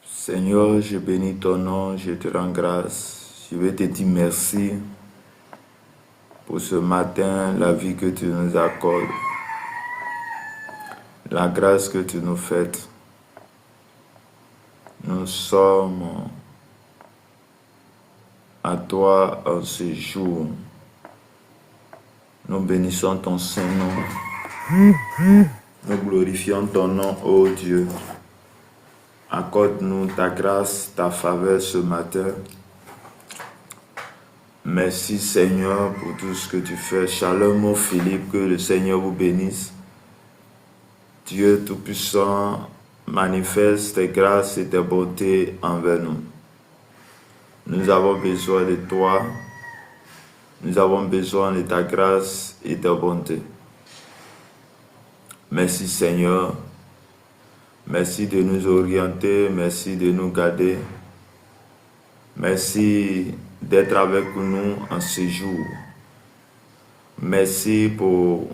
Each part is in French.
Seigneur, je bénis ton nom, je te rends grâce. Je vais te dire merci pour ce matin, la vie que tu nous accordes, la grâce que tu nous fais. Nous sommes à toi en ce jour. Nous bénissons ton Saint-Nom. Nous glorifions ton nom, ô Dieu. Accorde-nous ta grâce, ta faveur ce matin. Merci Seigneur pour tout ce que tu fais. Shalom au Philippe, que le Seigneur vous bénisse. Dieu Tout-Puissant, manifeste tes grâces et tes bontés envers nous. Nous avons besoin de toi. Nous avons besoin de ta grâce et de ta bonté. Merci Seigneur. Merci de nous orienter. Merci de nous garder. Merci d'être avec nous en ce jour. Merci pour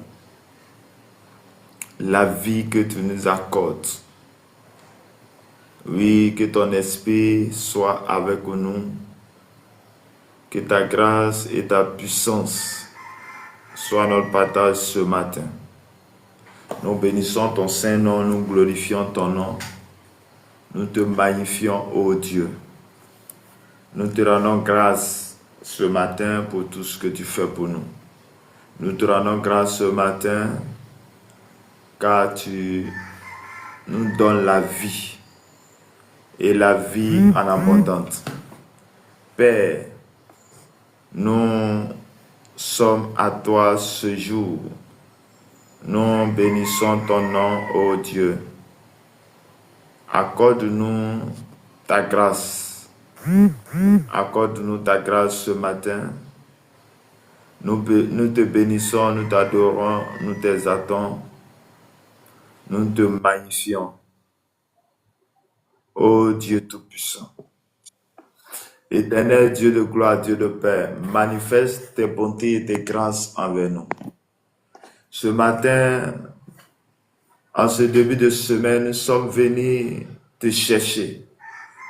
la vie que tu nous accordes. Oui, que ton esprit soit avec nous. Que ta grâce et ta puissance soient notre partage ce matin. Nous bénissons ton Saint-Nom, nous glorifions ton nom. Nous te magnifions, ô Dieu. Nous te rendons grâce ce matin pour tout ce que tu fais pour nous. Nous te rendons grâce ce matin car tu nous donnes la vie et la vie en abondance. Père, nous sommes à toi ce jour. Nous bénissons ton nom, ô Dieu. Accorde-nous ta grâce. Accorde-nous ta grâce ce matin. Nous te bénissons, nous t'adorons, nous t'exaltons. Nous te magnifions. Ô Dieu Tout-Puissant. Éternel Dieu de gloire, Dieu de paix, manifeste tes bontés et tes grâces envers nous. Ce matin, en ce début de semaine, nous sommes venus te chercher.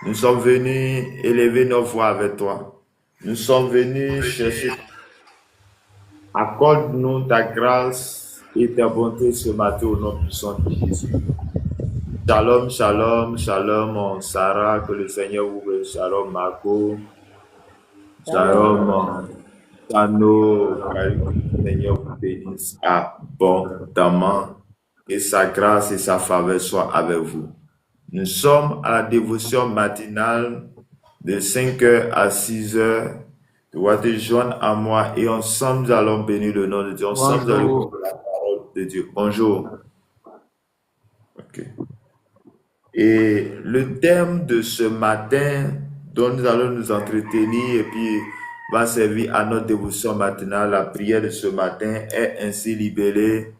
Nous sommes venus élever nos voix avec toi. Nous sommes venus chercher. Accorde-nous ta grâce et ta bonté ce matin au nom puissant de Jésus. Shalom, shalom, shalom, Sarah, que le Seigneur vous bénisse. Shalom, Marco. Shalom, Tano, que le Seigneur vous bénisse abondamment et sa grâce et sa faveur soient avec vous. Nous sommes à la dévotion matinale de 5h à 6h. Tu vas te joindre à moi et ensemble nous allons bénir le nom de Dieu. Ensemble nous allons bénir la parole de Dieu. Bonjour. Ok. Et le thème de ce matin dont nous allons nous entretenir et puis va servir à notre dévotion matinale, la prière de ce matin est ainsi libellée: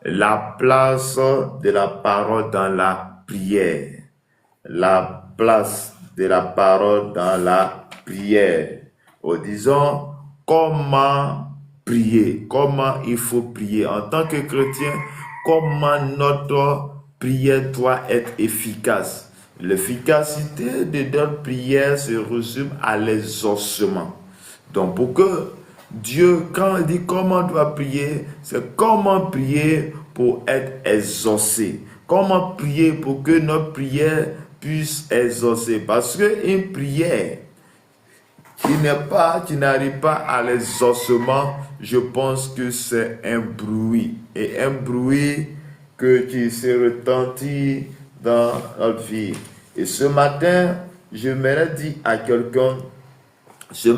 la place de la parole dans la prière. La place de la parole dans la prière. Ou disons, comment prier, comment il faut prier. En tant que chrétien, comment notre prière doit être efficace. L'efficacité de notre prière se résume à l'exaucement. Donc, pour que Dieu, quand il dit comment on doit prier, c'est comment prier pour être exaucé. Comment prier pour que notre prière puisse exaucer. Parce qu'une prière qui n'arrive pas à l'exaucement, je pense que c'est un bruit. Et un bruit qui se retentit dans notre vie. Et ce matin, je m'aimerais dire à quelqu'un, je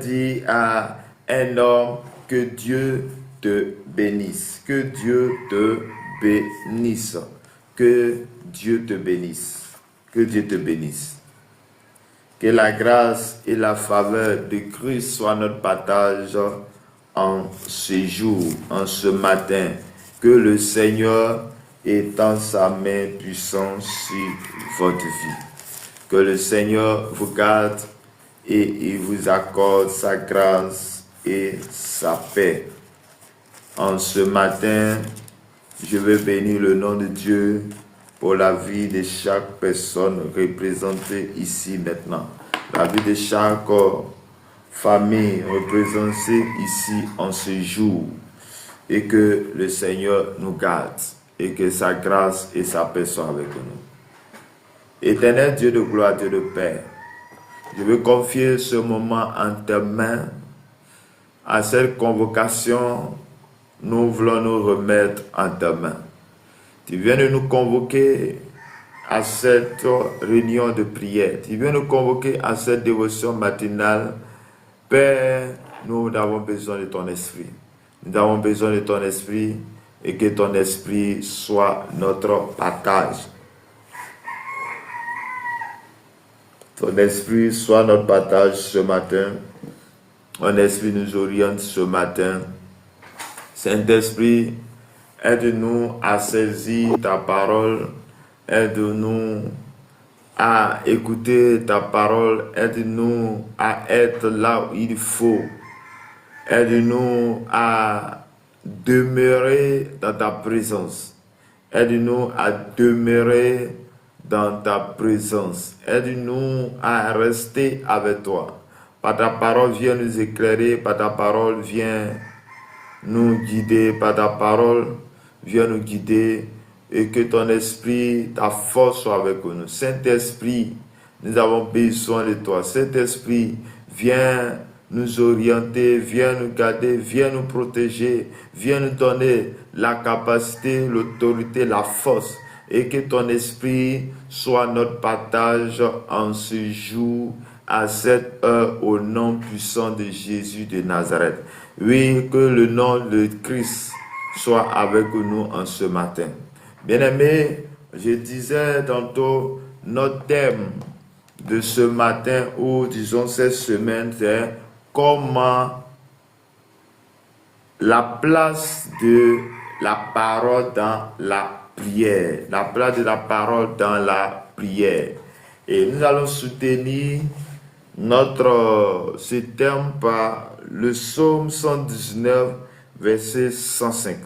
dire à un homme, que Dieu te bénisse. Que Dieu te bénisse. Que Dieu te bénisse. Que Dieu te bénisse. Que la grâce et la faveur de Christ soient notre partage en ce jour, en ce matin. Que le Seigneur étende sa main puissante sur votre vie. Que le Seigneur vous garde et il vous accorde sa grâce et sa paix. En ce matin, Je veux bénir le nom de Dieu pour la vie de chaque personne représentée ici maintenant. La vie de chaque famille représentée ici en ce jour. Et que le Seigneur nous garde et que sa grâce et sa paix soient avec nous. Éternel Dieu de gloire, Dieu de paix, je veux confier ce moment en tes mains. À cette convocation, nous voulons nous remettre en tes mains. Tu viens de nous convoquer à cette réunion de prière. Tu viens nous convoquer à cette dévotion matinale. Père, nous avons besoin de ton esprit. Nous avons besoin de ton esprit et que ton esprit soit notre partage. Ton esprit soit notre partage ce matin. Ton esprit nous oriente ce matin. Saint-Esprit, aide-nous à saisir ta parole. Aide-nous à écouter ta parole. Aide-nous à être là où il faut. Aide-nous à demeurer dans ta présence. Aide-nous à demeurer dans ta présence. Aide-nous à rester avec toi. Par ta parole, viens nous éclairer. Par ta parole, viens nous guider. Par ta parole, viens nous guider. Et que ton esprit, ta force soit avec nous. Saint-Esprit, nous avons besoin de toi. Saint-Esprit, viens nous orienter, viens nous garder, viens nous protéger, viens nous donner la capacité, l'autorité, la force. Et que ton esprit soit notre partage en ce jour, à cette heure, au nom puissant de Jésus de Nazareth. Oui, que le nom de Christ soit avec nous en ce matin. Bien-aimés, je disais tantôt, notre thème de ce matin, ou disons cette semaine, c'est comment la place de la parole dans la prière. La place de la parole dans la prière. Et nous allons soutenir ce thème par le psaume 119, verset 105.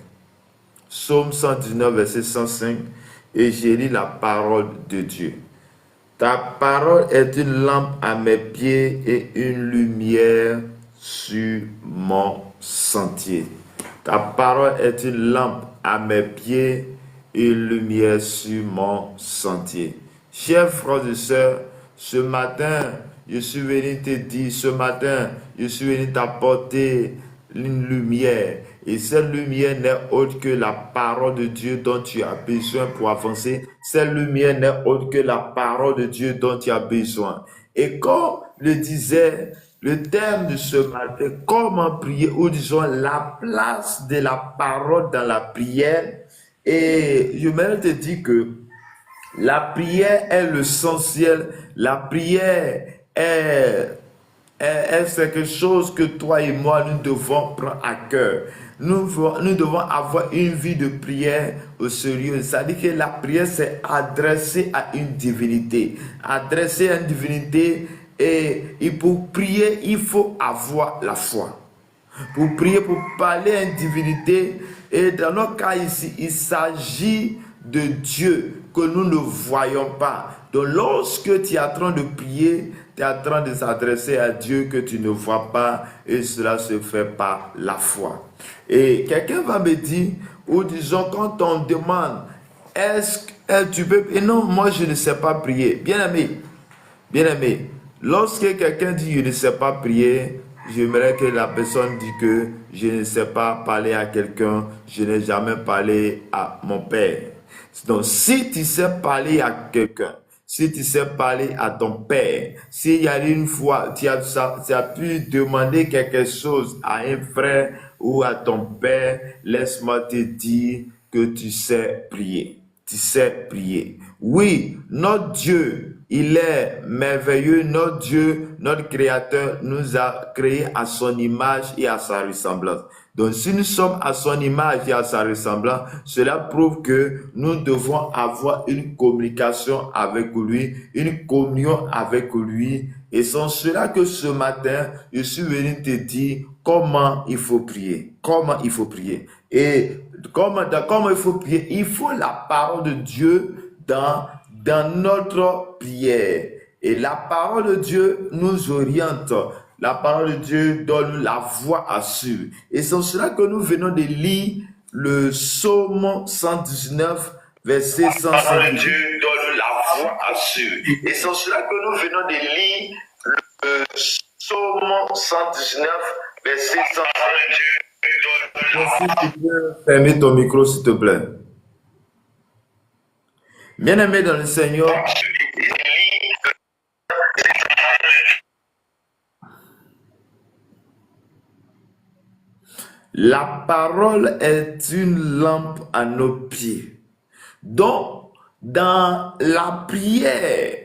Psaume 119, verset 105. Et j'ai lu la parole de Dieu. Ta parole est une lampe à mes pieds et une lumière sur mon sentier. Ta parole est une lampe à mes pieds et une lumière sur mon sentier. Chers frères et sœurs, ce matin, je suis venu te dire, ce matin, je suis venu t'apporter une lumière. Et cette lumière n'est autre que la parole de Dieu dont tu as besoin pour avancer. Cette lumière n'est autre que la parole de Dieu dont tu as besoin. Et comme le disait le thème de ce matin, comment prier, ou disons la place de la parole dans la prière. Et je vais te dire que la prière est l'essentiel. La prière est quelque chose que toi et moi, nous devons prendre à cœur. Nous devons avoir une vie de prière au sérieux. C'est-à-dire que la prière, c'est adressé à une divinité. Adressé à une divinité, et pour prier, il faut avoir la foi. Pour prier, pour parler à une divinité, et dans notre cas ici, il s'agit de Dieu que nous ne voyons pas. Donc lorsque tu es en train de prier, tu es en train de s'adresser à Dieu que tu ne vois pas, et cela se fait par la foi. Et quelqu'un va me dire, ou disons quand on demande, est-ce que tu peux... Et non, moi je ne sais pas prier. Bien-aimé, lorsque quelqu'un dit je ne sais pas prier, j'aimerais que la personne dise que je ne sais pas parler à quelqu'un, je n'ai jamais parlé à mon père. Donc, si tu sais parler à quelqu'un, si tu sais parler à ton père, s'il y a une fois, tu as pu demander quelque chose à un frère ou à ton père, laisse-moi te dire que tu sais prier. Tu sais prier. Oui, notre Dieu, il est merveilleux. Notre Dieu, notre Créateur, nous a créés à son image et à sa ressemblance. Donc, si nous sommes à son image et à sa ressemblance, cela prouve que nous devons avoir une communication avec lui, une communion avec lui. Et c'est cela que ce matin, je suis venu te dire comment il faut prier. Comment il faut prier. Et comment il faut prier, il faut la parole de Dieu dans notre prière. Et la parole de Dieu nous oriente. La parole de Dieu donne la voie à suivre. Et c'est cela que nous venons de lire le psaume 119, verset 105. La parole de Dieu donne la voie à suivre. Et c'est cela que nous venons de lire le psaume 119, verset 105. S'il te plaît, fermez ton micro, s'il te plaît. Bien-aimé dans le Seigneur, la parole est une lampe à nos pieds. Donc, dans la prière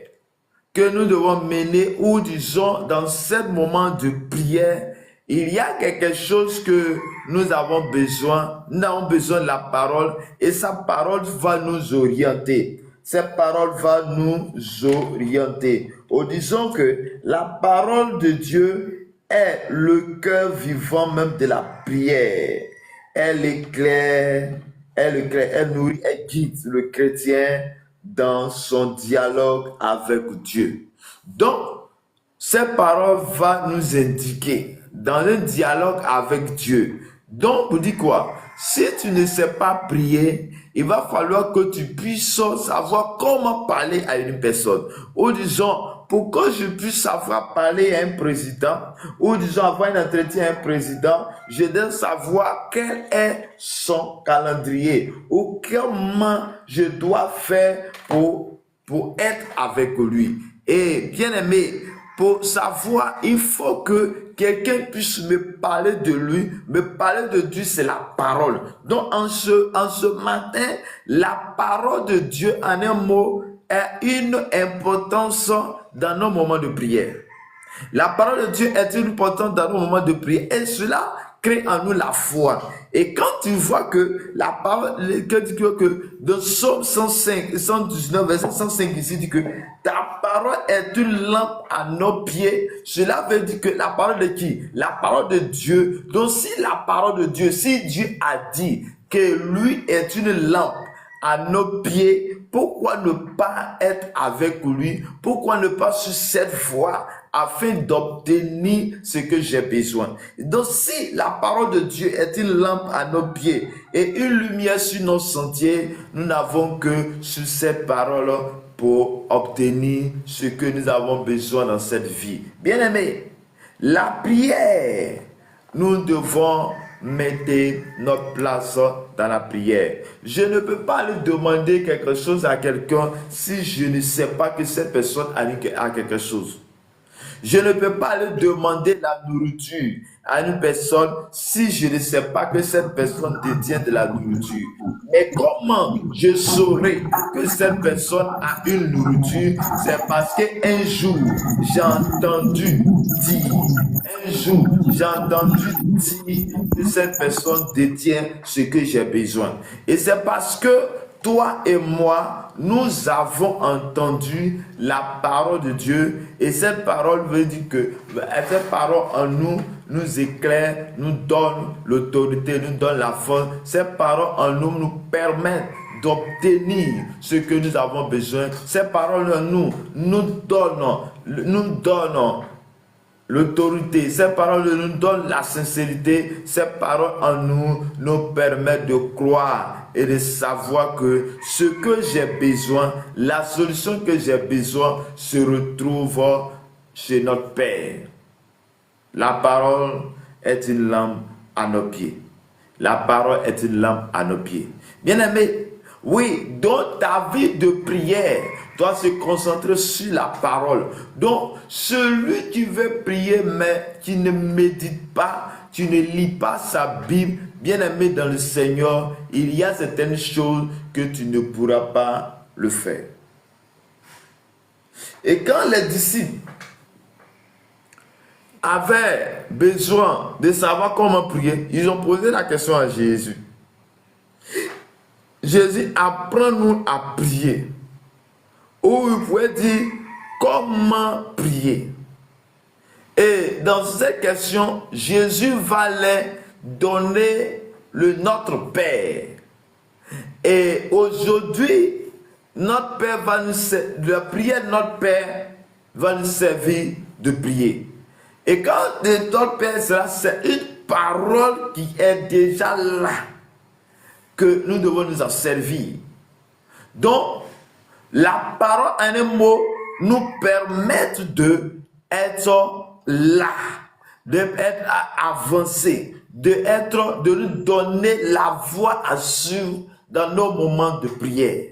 que nous devons mener, ou disons dans ce moment de prière, il y a quelque chose que nous avons besoin. Nous avons besoin de la parole et sa parole va nous orienter. Cette parole va nous orienter. Ou disons que la parole de Dieu est le cœur vivant même de la prière. Elle éclaire, elle nourrit, elle guide le chrétien dans son dialogue avec Dieu. Donc, cette parole va nous indiquer dans un dialogue avec Dieu. Donc, on dit quoi? Si tu ne sais pas prier, il va falloir que tu puisses savoir comment parler à une personne. Ou disons, pour que je puisse savoir parler à un président, ou disons avoir un entretien à un président, je dois savoir quel est son calendrier, ou comment je dois faire pour être avec lui. Et bien aimé, pour savoir, il faut que quelqu'un puisse me parler de lui, me parler de Dieu, c'est la parole. Donc, en ce matin, la parole de Dieu, en un mot, a une importance dans nos moments de prière. La parole de Dieu est une importance dans nos moments de prière. Et cela crée en nous la foi. Et quand tu vois que la parole, que dans Psaume 119, verset 105 ici, dit que ta parole est une lampe à nos pieds, cela veut dire que la parole de qui? La parole de Dieu. Donc si la parole de Dieu, si Dieu a dit que lui est une lampe à nos pieds, pourquoi ne pas être avec lui? Pourquoi ne pas sur cette voie afin d'obtenir ce que j'ai besoin? Donc si la parole de Dieu est une lampe à nos pieds et une lumière sur nos sentiers, nous n'avons que sur cette parole pour obtenir ce que nous avons besoin dans cette vie. Bien-aimés, la prière, nous devons mettre notre place dans la prière. Je ne peux pas lui demander quelque chose à quelqu'un si je ne sais pas que cette personne a quelque chose. Je ne peux pas lui demander la nourriture à une personne si je ne sais pas que cette personne détient de la nourriture. Mais comment je saurai que cette personne a une nourriture? C'est parce qu'un jour, j'ai entendu dire que cette personne détient ce que j'ai besoin. Et c'est parce que toi et moi, nous avons entendu la parole de Dieu et cette parole veut dire que cette parole en nous nous éclaire, nous donne l'autorité, nous donne la force. Cette parole en nous permet d'obtenir ce que nous avons besoin. Cette parole en nous donne l'autorité. Cette parole nous donne la sincérité. Cette parole en nous permet de croire et de savoir que ce que j'ai besoin, la solution que j'ai besoin se retrouve chez notre Père. La parole est une lampe à nos pieds. La parole est une lampe à nos pieds. Bien-aimé, oui, donc ta vie de prière doit se concentrer sur la parole. Donc, celui qui veut prier, mais qui ne médite pas, qui ne lit pas sa Bible, bien-aimé dans le Seigneur, il y a certaines choses que tu ne pourras pas le faire. Et quand les disciples avaient besoin de savoir comment prier, ils ont posé la question à Jésus. Jésus, apprends-nous à prier. Ou il pouvait dire comment prier. Et dans cette question, Jésus va leur donner Notre Père. Et aujourd'hui, notre Père va nous servir, la prière de notre Père va nous servir de prier. Et quand notre Père sera, c'est une parole qui est déjà là, que nous devons nous en servir. Donc, la parole en un mot nous permet d'être là, d'être avancé, de nous donner la voie à suivre dans nos moments de prière.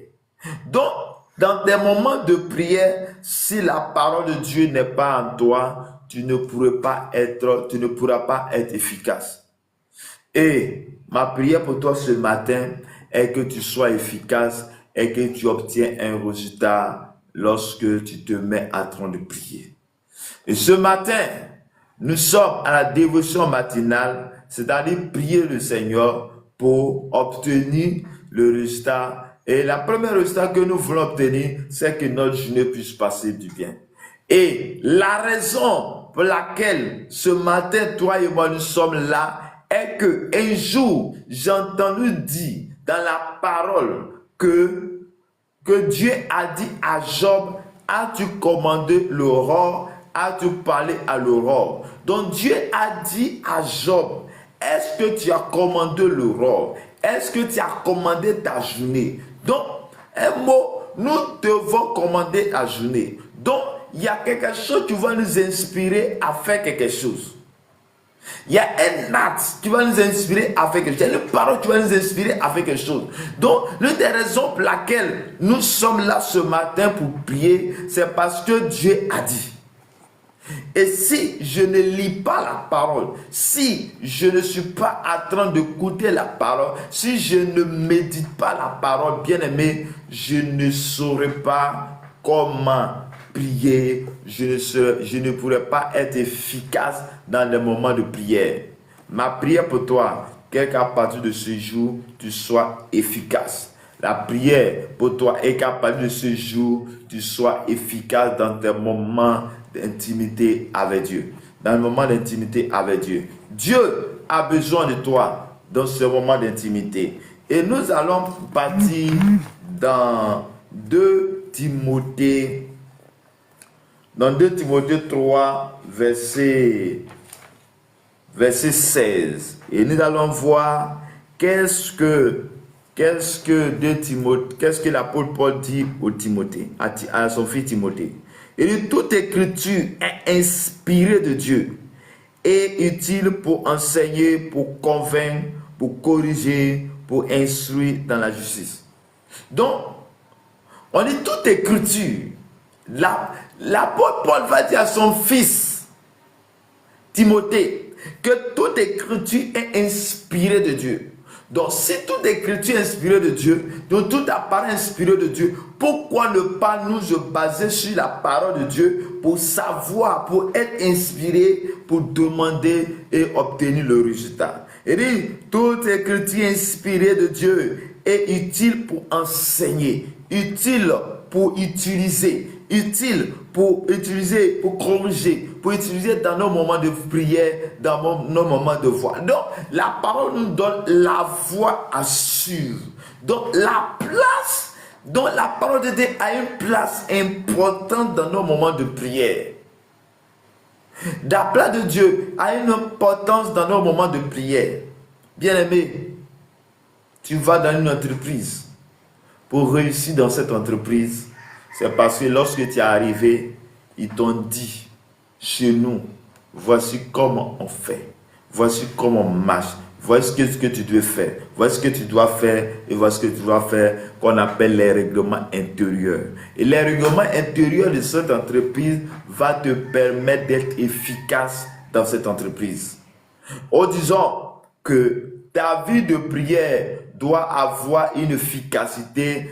Donc, dans des moments de prière, si la parole de Dieu n'est pas en toi, tu ne pourras pas être efficace. Et ma prière pour toi ce matin est que tu sois efficace et que tu obtiens un résultat lorsque tu te mets à train de prier. Et ce matin, nous sommes à la dévotion matinale, c'est-à-dire prier le Seigneur pour obtenir le résultat. Et la première résultat que nous voulons obtenir, c'est que notre journée puisse passer du bien. Et la raison pour laquelle ce matin, toi et moi, nous sommes là, est que un jour, j'ai entendu dire dans la parole que Dieu a dit à Job, as-tu commandé l'aurore, as-tu parlé à l'aurore? Donc Dieu a dit à Job, est-ce que tu as commandé l'aurore? Est-ce que tu as commandé ta journée? Donc, un mot, nous devons commander ta journée. Donc, il y a quelque chose qui va nous inspirer à faire quelque chose. Il y a un acte qui va nous inspirer à faire quelque chose. Il y a une parole qui va nous inspirer à faire quelque chose. Donc, l'une des raisons pour laquelle nous sommes là ce matin pour prier, c'est parce que Dieu a dit. Et si je ne lis pas la parole, si je ne suis pas en train d'écouter la parole, si je ne médite pas la parole, bien aimé, je ne saurais pas comment prier, je ne pourrais pas être efficace dans les moments de prière. Ma prière pour toi, qu'à partir de ce jour, tu sois efficace. La prière pour toi est qu'à partir de ce jour, tu sois efficace dans tes moments d'intimité avec Dieu. Dans le moment d'intimité avec Dieu. Dieu a besoin de toi dans ce moment d'intimité. Et nous allons partir dans 2 Timothée 3, verset 16. Et nous allons voir qu'est-ce que l'apôtre Paul dit au Timothée, à son fils Timothée. Il dit, toute écriture est inspirée de Dieu et utile pour enseigner, pour convaincre, pour corriger, pour instruire dans la justice. Donc, on dit toute écriture. L'apôtre Paul va dire à son fils Timothée que toute écriture est inspirée de Dieu. Donc, si toute écriture est inspirée de Dieu, donc tout apparaît inspiré de Dieu, pourquoi ne pas nous baser sur la parole de Dieu pour savoir, pour être inspiré, pour demander et obtenir le résultat? Il dit, toute écriture inspirée de Dieu est utile pour enseigner, utile pour utiliser, utile pour utiliser, pour corriger, pour utiliser dans nos moments de prière, dans nos moments de voix. Donc, la parole nous donne la voie à suivre. Donc, la parole de Dieu a une place importante dans nos moments de prière. La place de Dieu a une importance dans nos moments de prière. Bien-aimé, tu vas dans une entreprise. Pour réussir dans cette entreprise, c'est parce que lorsque tu es arrivé, ils t'ont dit, chez nous, voici comment on fait, voici comment on marche, voici ce que tu dois faire, voici ce que tu dois faire et voici ce que tu dois faire, qu'on appelle les règlements intérieurs. Et les règlements intérieurs de cette entreprise vont te permettre d'être efficace dans cette entreprise. En disant que ta vie de prière doit avoir une efficacité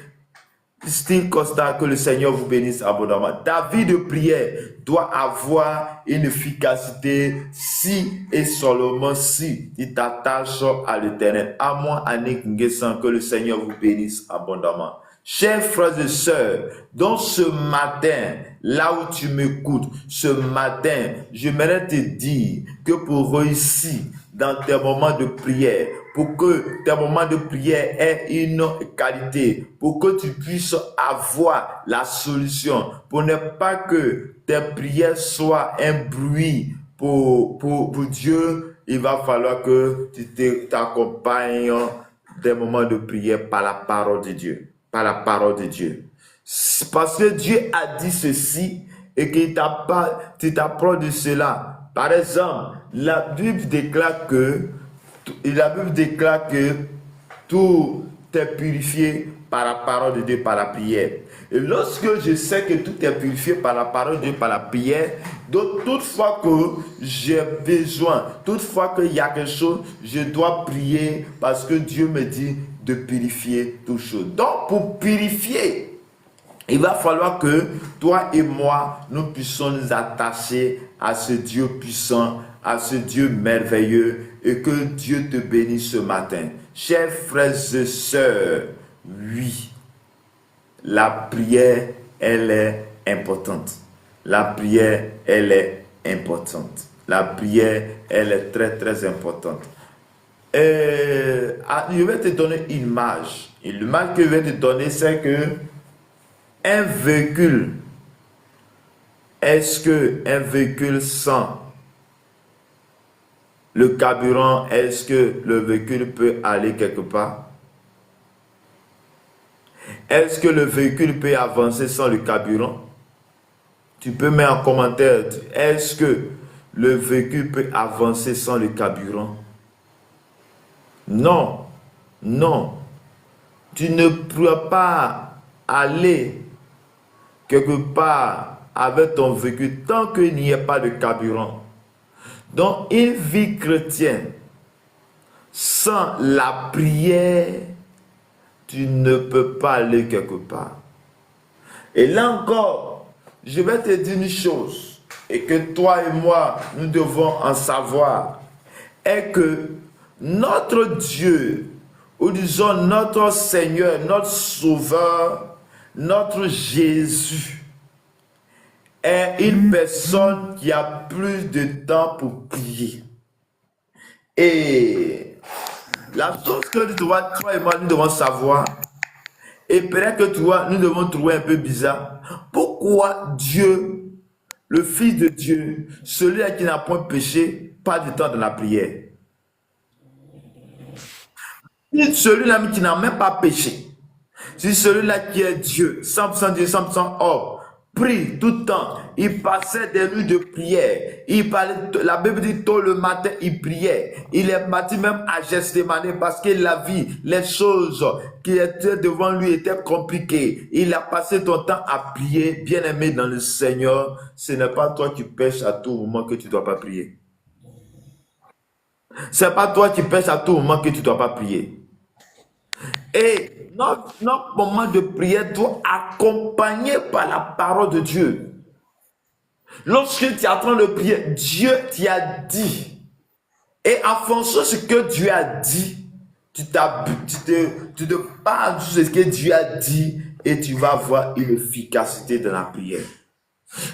style constant, que le Seigneur vous bénisse abondamment. Ta vie de prière doit avoir une efficacité si et seulement si tu t'attaches à l'Éternel. À moi, Annick Nguessan, que le Seigneur vous bénisse abondamment. Chers frères et sœurs, donc ce matin, là où tu m'écoutes, ce matin, j'aimerais te dire que pour réussir dans tes moments de prière, pour que tes moments de prière aient une qualité, pour que tu puisses avoir la solution, pour ne pas que tes prières soient un bruit pour Dieu. Il va falloir que tu t'accompagnes des moments de prière par la parole de Dieu. Par la parole de Dieu. Parce que Dieu a dit ceci et qu'il t'apprend de cela. Par exemple, la Bible déclare que tout est purifié par la parole de Dieu, par la prière. Et lorsque je sais que tout est purifié par la parole de Dieu, par la prière, donc toutefois que j'ai besoin, toutefois qu'il y a quelque chose, je dois prier parce que Dieu me dit de purifier toutes choses. Donc pour purifier, il va falloir que toi et moi, nous puissions nous attacher à ce Dieu puissant, à ce Dieu merveilleux, et que Dieu te bénisse ce matin. Chers frères et sœurs, oui, la prière, elle est importante. La prière, elle est importante. La prière, elle est très, très importante. Je vais te donner une image. L'image que je vais te donner, c'est que un véhicule, est-ce qu'un véhicule sans le carburant, est-ce que le véhicule peut aller quelque part? Est-ce que le véhicule peut avancer sans le carburant? Tu peux mettre en commentaire, est-ce que le véhicule peut avancer sans le carburant? Non, non. Tu ne pourras pas aller quelque part avec ton véhicule tant qu'il n'y a pas de carburant. Donc, une vie chrétienne sans la prière, tu ne peux pas aller quelque part. Et là encore, je vais te dire une chose, et que toi et moi, nous devons en savoir, est que notre Dieu, ou disons notre Seigneur, notre Sauveur, notre Jésus, est une personne qui a plus de temps pour prier. Et la chose que toi et moi, nous devons savoir, et peut-être que toi, nous devons trouver un peu bizarre, pourquoi Dieu, le Fils de Dieu, celui qui n'a point péché, pas du temps de la prière? Celui-là qui n'a même pas péché, si celui-là qui est Dieu, 100% Dieu, 100% homme, prie tout le temps, il passait des nuits de prière, il parlait, la Bible dit tôt le matin, il priait, il est parti même à Gethsémane parce que la vie, les choses qui étaient devant lui étaient compliquées, il a passé ton temps à prier, bien aimé dans le Seigneur, ce n'est pas toi qui pêches à tout moment que tu ne dois pas prier. Ce n'est pas toi qui pêches à tout moment que tu ne dois pas prier. Et notre moment de prière doit accompagner par la parole de Dieu. Lorsque tu es en train de prier, Dieu t'y a dit. Et en fonction de ce que Dieu a dit, tu te parles de ce que Dieu a dit et tu vas avoir une efficacité dans la prière.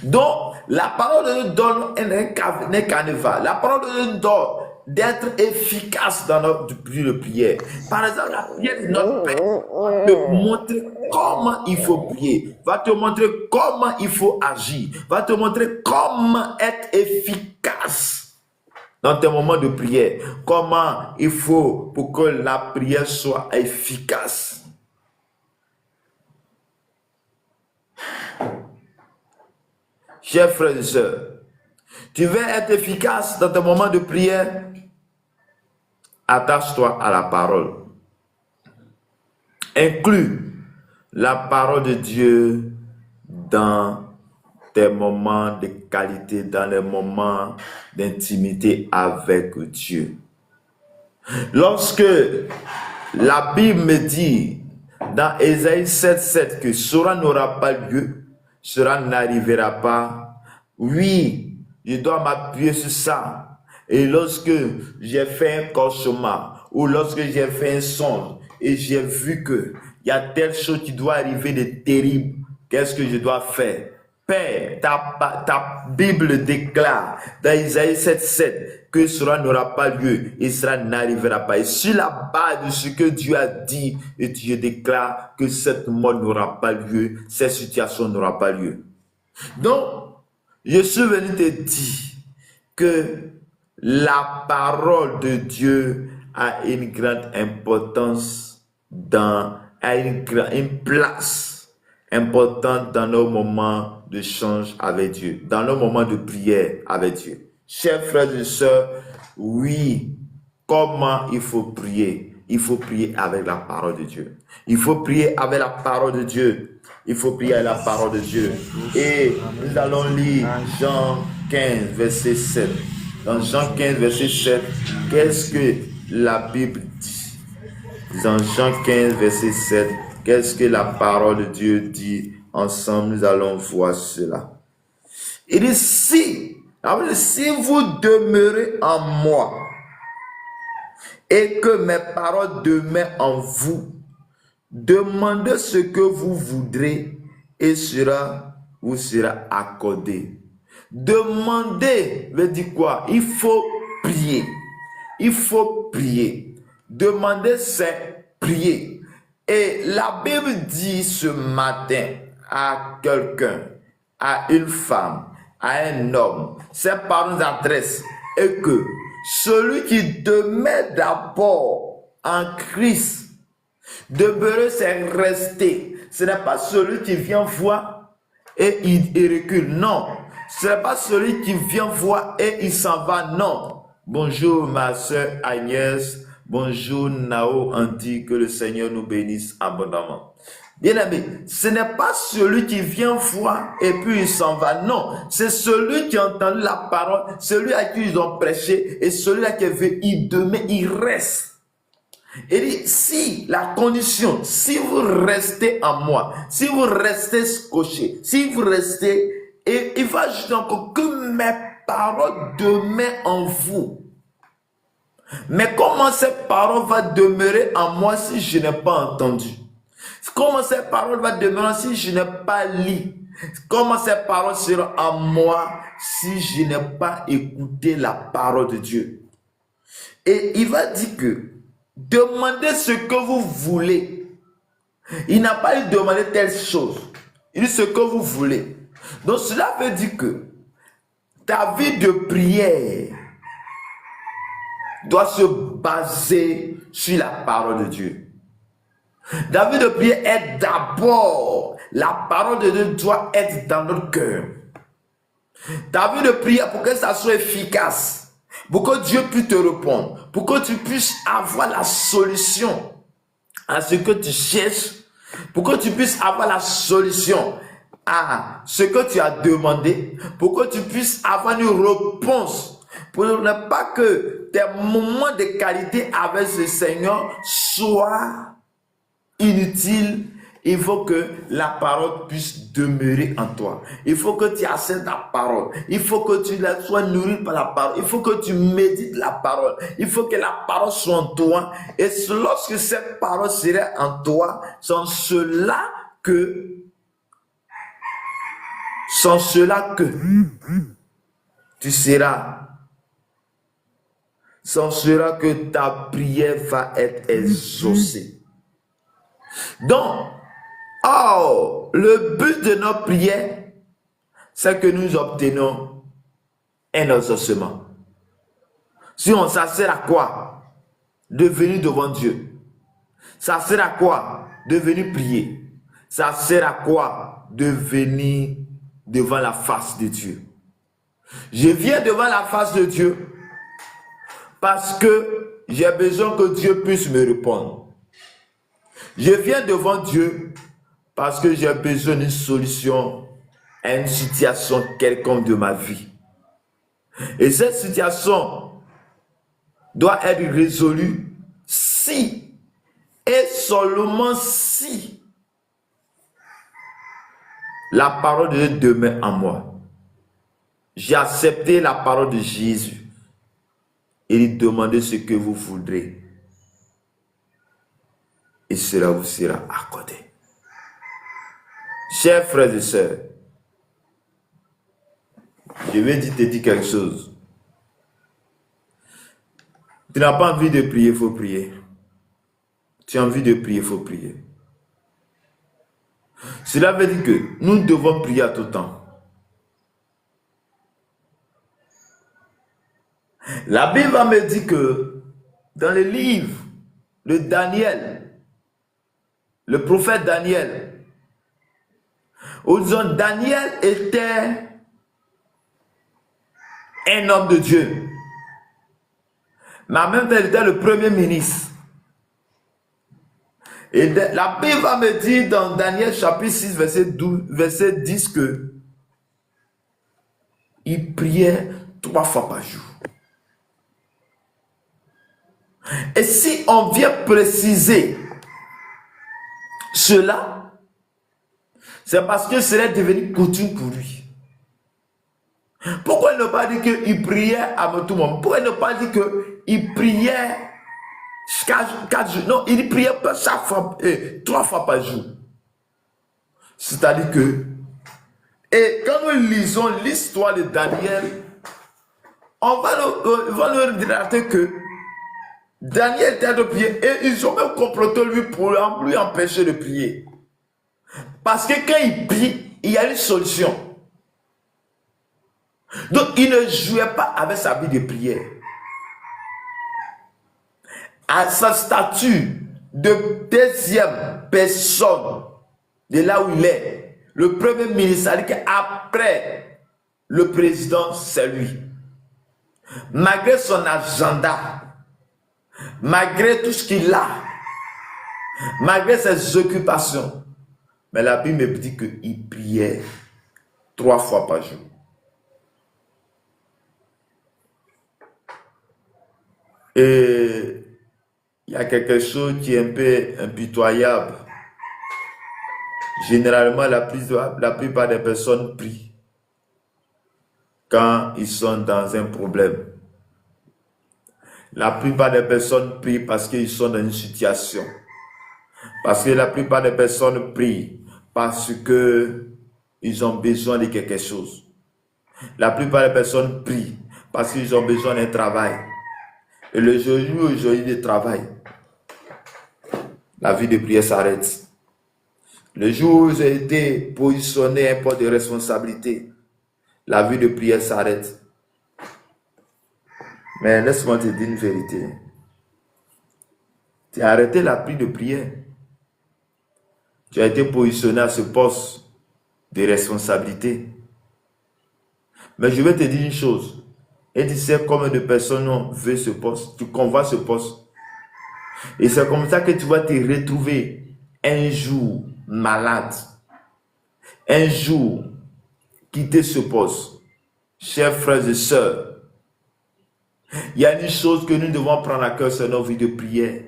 Donc, la parole de Dieu donne un carnaval. La parole de Dieu donne d'être efficace dans notre prière. Par exemple, la prière de notre Père va te montrer comment il faut prier, va te montrer comment il faut agir, va te montrer comment être efficace dans tes moments de prière, comment il faut pour que la prière soit efficace. Chers frères et sœurs, tu veux être efficace dans tes moments de prière? Attache-toi à la parole. Inclus la parole de Dieu dans tes moments de qualité, dans les moments d'intimité avec Dieu. Lorsque la Bible me dit dans Ésaïe 7,7 que cela n'aura pas lieu, cela n'arrivera pas, oui, je dois m'appuyer sur ça. Et lorsque j'ai fait un cauchemar ou lorsque j'ai fait un songe et j'ai vu qu'il y a telle chose qui doit arriver de terrible, qu'est-ce que je dois faire? Père, ta Bible déclare dans Isaïe 7,7 que cela n'aura pas lieu et cela n'arrivera pas. Et sur la base de ce que Dieu a dit, et Dieu déclare que cette mort n'aura pas lieu, cette situation n'aura pas lieu. Donc, je suis venu te dire que la parole de Dieu a une grande importance a une place importante dans nos moments de change avec Dieu, dans nos moments de prière avec Dieu. Chers frères et sœurs, oui, comment il faut prier? Il faut prier avec la parole de Dieu. Il faut prier avec la parole de Dieu. Il faut prier avec la parole de Dieu. Et nous allons lire Jean 15, verset 7. Dans Jean 15, verset 7, qu'est-ce que la Bible dit? Dans Jean 15, verset 7, qu'est-ce que la parole de Dieu dit? Ensemble, nous allons voir cela. Il dit, si vous demeurez en moi et que mes paroles demeurent en vous, demandez ce que vous voudrez et vous sera accordé. Demander veut dire quoi? Il faut prier. Il faut prier. Demander, c'est prier. Et la Bible dit ce matin à quelqu'un, à une femme, à un homme, c'est par nous adresse, et que celui qui demeure d'abord en Christ, demeurer, c'est rester. Ce n'est pas celui qui vient voir et il recule. Non. Ce n'est pas celui qui vient voir et il s'en va. Non. Bonjour ma soeur Agnès. Bonjour Nao Andy. Que le Seigneur nous bénisse abondamment. Bien-aimé, ce n'est pas celui qui vient voir et puis il s'en va. Non, c'est celui qui a entendu la parole, celui à qui ils ont prêché et celui-là qui veut, il demeure, il reste. Il dit, si la condition, si vous restez en moi, si vous restez scotché, si vous restez, et il va ajouter encore que mes paroles demeurent en vous. Mais comment cette parole va demeurer en moi si je n'ai pas entendu? Comment cette parole va demeurer si je n'ai pas lu? Comment cette parole sera en moi si je n'ai pas écouté la parole de Dieu? Et il va dire que demandez ce que vous voulez. Il n'a pas dit demander telle chose. Il dit ce que vous voulez. Donc cela veut dire que ta vie de prière doit se baser sur la parole de Dieu. Ta vie de prière est d'abord, la parole de Dieu doit être dans notre cœur. Ta vie de prière, pour que ça soit efficace, pour que Dieu puisse te répondre, pour que tu puisses avoir la solution à ce que tu cherches, pour que tu puisses avoir la solution à ce que tu as demandé, pour que tu puisses avoir une réponse, pour ne pas que tes moments de qualité avec ce Seigneur soient inutiles. Il faut que la parole puisse demeurer en toi. Il faut que tu acceptes la parole. Il faut que tu sois nourri par la parole. Il faut que tu médites la parole. Il faut que la parole soit en toi. Et lorsque cette parole sera en toi, sans cela que tu seras, sans cela que ta prière va être exaucée. Donc, le but de notre prière, c'est que nous obtenons un exaucement. Si on, ça sert à quoi? De venir devant Dieu. Ça sert à quoi? De venir prier. Ça sert à quoi? De venir devant la face de Dieu. Je viens devant la face de Dieu parce que j'ai besoin que Dieu puisse me répondre. Je viens devant Dieu parce que j'ai besoin d'une solution à une situation quelconque de ma vie. Et cette situation doit être résolue si et seulement si la parole de Dieu demeure en moi. J'ai accepté la parole de Jésus. Il demandait ce que vous voudrez. Et cela vous sera accordé. Chers frères et sœurs, Je vais te dire quelque chose. Tu n'as pas envie de prier, il faut prier. Tu as envie de prier, il faut prier. Cela veut dire que nous devons prier à tout temps. La Bible me dit que dans le livre de Daniel, le prophète Daniel, où disons Daniel était un homme de Dieu. Mais en même temps, il était le premier ministre. Et la Bible va me dire dans Daniel chapitre 6, verset 10 que il priait 3 fois par jour. Et si on vient préciser cela, c'est parce que cela est devenu coutume pour lui. Pourquoi ne pas dire qu'il priait à tout moment? Pourquoi ne pas dire qu'il priait 4 jours? Non, il priait chaque fois, 3 fois par jour. C'est-à-dire que, et quand nous lisons l'histoire de Daniel, on va nous relater que Daniel était de prier et ils ont même comploté lui pour lui empêcher de prier. Parce que quand il prie, il y a une solution. Donc il ne jouait pas avec sa vie de prière. À sa statut de deuxième personne de là où il est, le premier ministre, c'est-à-dire qu'après le président, c'est lui. Malgré son agenda, malgré tout ce qu'il a, malgré ses occupations, mais la Bible me dit qu'il priait 3 fois par jour. Et il y a quelque chose qui est un peu impitoyable. Généralement, la plupart des personnes prient quand ils sont dans un problème. La plupart des personnes prient parce qu'ils sont dans une situation. Parce que la plupart des personnes prient parce qu'ils ont besoin de quelque chose. La plupart des personnes prient parce qu'ils ont besoin d'un travail. Et le jour où j'ai eu de travail, la vie de prière s'arrête. Le jour où j'ai été positionné à un poste de responsabilité, la vie de prière s'arrête. Mais laisse-moi te dire une vérité. Tu as arrêté la prière de prière. Tu as été positionné à ce poste de responsabilité. Mais je vais te dire une chose. Et tu sais combien de personnes veulent ce poste, tu convoites ce poste. Et c'est comme ça que tu vas te retrouver un jour malade. Un jour quitter ce poste. Chers frères et sœurs, il y a une chose que nous devons prendre à cœur, c'est notre vie de prière.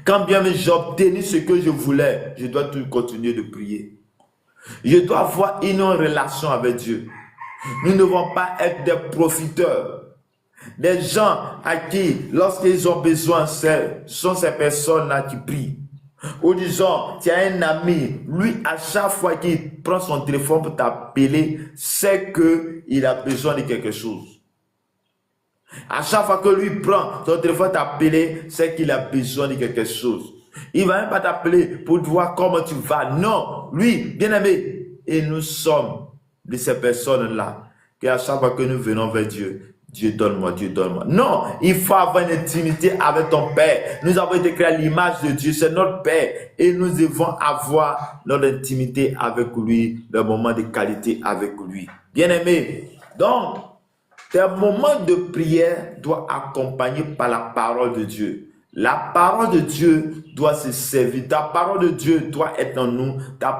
Quand bien j'ai obtenu ce que je voulais, je dois toujours continuer de prier. Je dois avoir une relation avec Dieu. Nous ne devons pas être des profiteurs. Des gens à qui, lorsqu'ils ont besoin, sont ces personnes-là qui prient. Ou disons, tu as un ami, lui, à chaque fois qu'il prend son téléphone pour t'appeler, c'est qu'il a besoin de quelque chose. À chaque fois que lui prend son téléphone t'appeler, c'est qu'il a besoin de quelque chose. Il ne va même pas t'appeler pour voir comment tu vas. Non, lui, bien aimé, et nous sommes de ces personnes-là, qu'à chaque fois que nous venons vers Dieu, Dieu donne-moi, Dieu donne-moi. Non, il faut avoir une intimité avec ton Père. Nous avons été créés à l'image de Dieu, c'est notre Père. Et nous devons avoir notre intimité avec lui, le moment de qualité avec lui. Bien-aimé, donc, tes moments de prière doivent accompagner par la parole de Dieu. La parole de Dieu doit se servir. Ta parole de Dieu doit être en nous. La